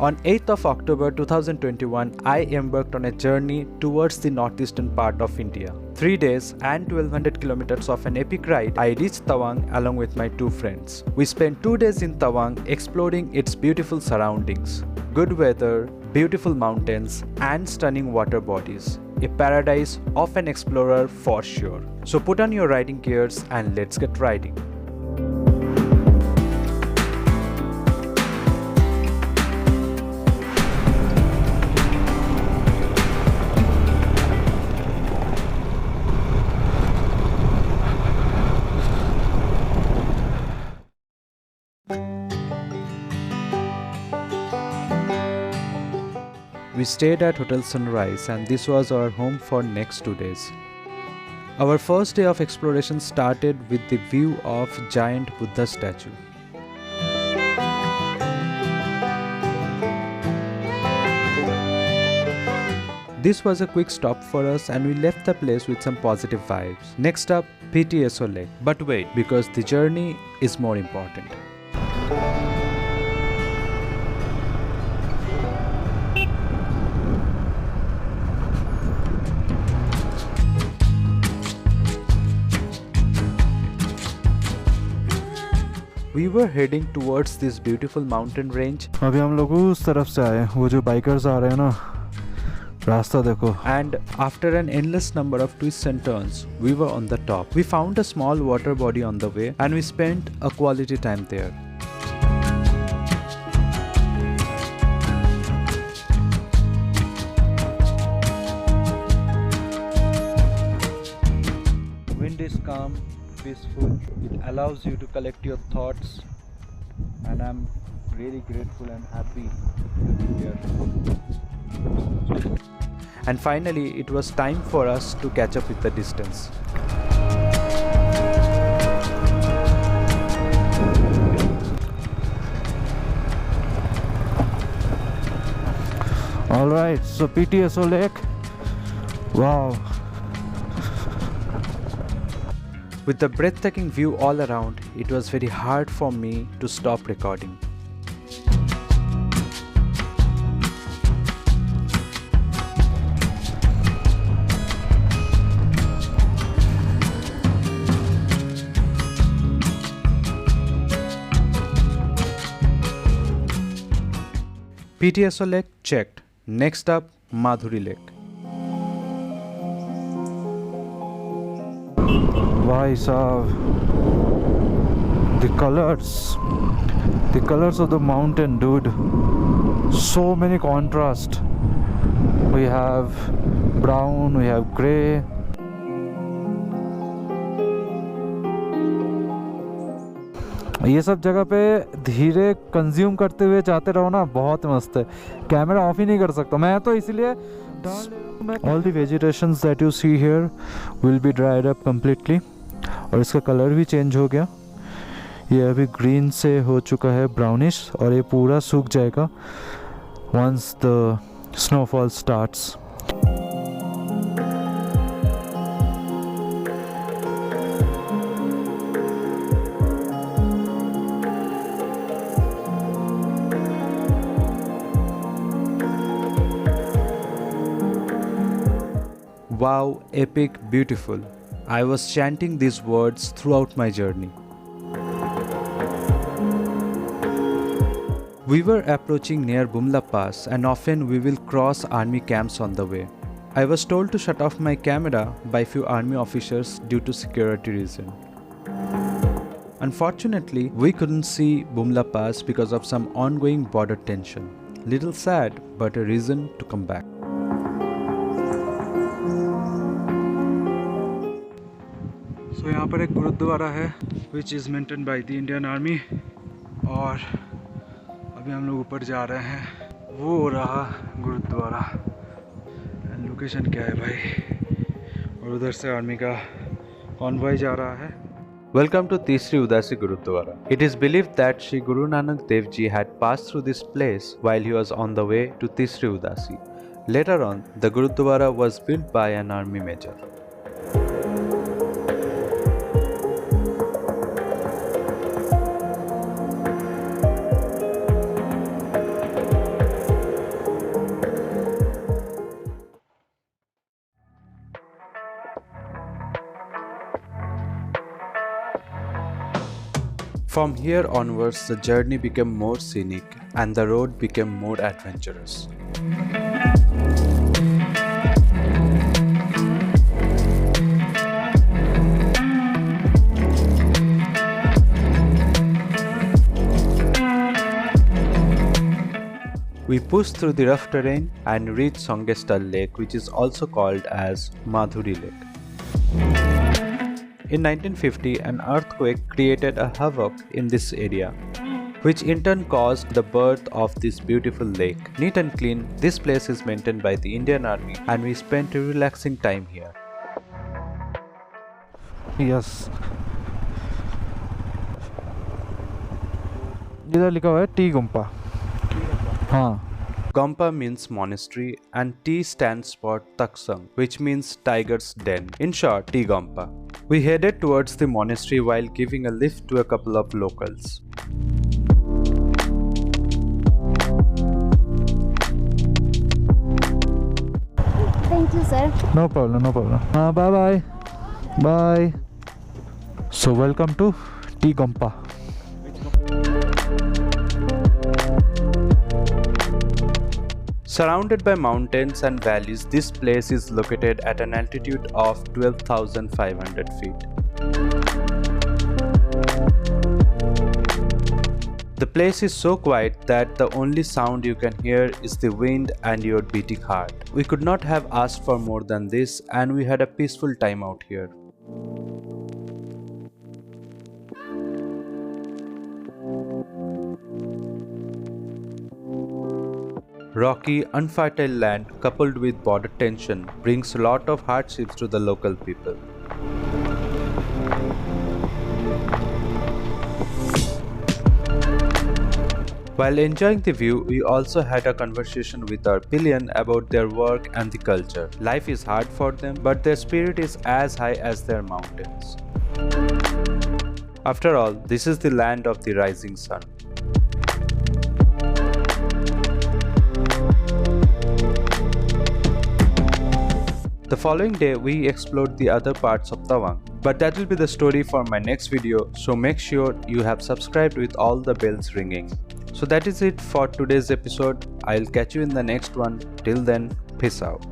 On 8th of October 2021, I embarked on a journey towards the northeastern part of India. 3 days and 1200 kilometers of an epic ride, I reached Tawang along with my 2 friends. We spent 2 days in Tawang exploring its beautiful surroundings. Good weather, beautiful mountains and stunning water bodies. A paradise of an explorer for sure. So put on your riding gears and let's get riding. We stayed at Hotel Sunrise and this was our home for next 2 days. Our first day of exploration started with the view of giant Buddha statue. This was a quick stop for us and we left the place with some positive vibes. Next up, PTSO Lake. But wait, because the journey is more important. We were heading towards this beautiful mountain range. अभी हम लोग उस तरफ से आए, वो जो bikers आ रहे हैं ना, रास्ता देखो. And after an endless number of twists and turns, we were on the top. We found a small water body on the way and we spent a quality time there. Wind is calm, peaceful. It allows you to collect your thoughts and I'm really grateful and happy to be here. And finally, it was time for us to catch up with the distance. Alright, so PTSO Lake. Wow. With the breathtaking view all around, it was very hard for me to stop recording. PTSO Lake checked. Next up, Madhuri Lake. Bhai Sahab, the colors of the mountain, dude. So many contrast. We have brown, we have grey. ये सब जगह पे धीरे consume करते हुए जाते रहो ना, बहुत मस्त है. कैमरा ऑफ ही नहीं कर सकता मैं तो, इसलिए all the vegetations that you see here will be dried up completely. और इसका कलर भी चेंज हो गया. ये अभी ग्रीन से हो चुका है ब्राउनिश और ये पूरा सूख जाएगा once the snowfall starts. Wow, epic, beautiful. I was chanting these words throughout my journey. We were approaching near Bomdila Pass and often we will cross army camps on the way. I was told to shut off my camera by few army officers due to security reason. Unfortunately, we couldn't see Bomdila Pass because of some ongoing border tension. Little sad, but a reason to come back. So यहाँ पर एक गुरुद्वारा है which is maintained by the Indian Army. और अभी हम लोग ऊपर जा रहे हैं, वो रहा गुरुद्वारा. लोकेशन क्या है भाई, और उधर से आर्मी का कॉन्वॉय जा रहा है. Welcome to Tisri Udasi Gurudwara. It is believed that Sri Guru Nanak Dev Ji had passed through this place while he was on the way to Tisri Udasi. Later on, the Gurudwara was built by an army major. From here onwards, the journey became more scenic and the road became more adventurous. We pushed through the rough terrain and reached Sangetsar Lake, which is also called as Madhuri Lake. In 1950, an earthquake created a havoc in this area, which in turn caused the birth of this beautiful lake. Neat and clean, this place is maintained by the Indian Army and we spent a relaxing time here. Yes, इधर लिखा हुआ है T गुम्पा. हाँ. Gompa means monastery and T stands for Taksang, which means tiger's den. In short, T Gompa. We headed towards the monastery while giving a lift to a couple of locals. Thank you, sir. No problem, no problem. Bye bye. Bye. So welcome to T Gompa. Surrounded by mountains and valleys, this place is located at an altitude of 12,500 feet. The place is so quiet that the only sound you can hear is the wind and your beating heart. We could not have asked for more than this, and we had a peaceful time out here. Rocky, unfertile land coupled with border tension brings a lot of hardships to the local people. While enjoying the view, we also had a conversation with our pillion about their work and the culture. Life is hard for them, but their spirit is as high as their mountains. After all, this is the land of the rising sun. The following day, we explored the other parts of Tawang, but that will be the story for my next video, so make sure you have subscribed with all the bells ringing. So that is it for today's episode. I'll catch you in the next one. Till then, peace out.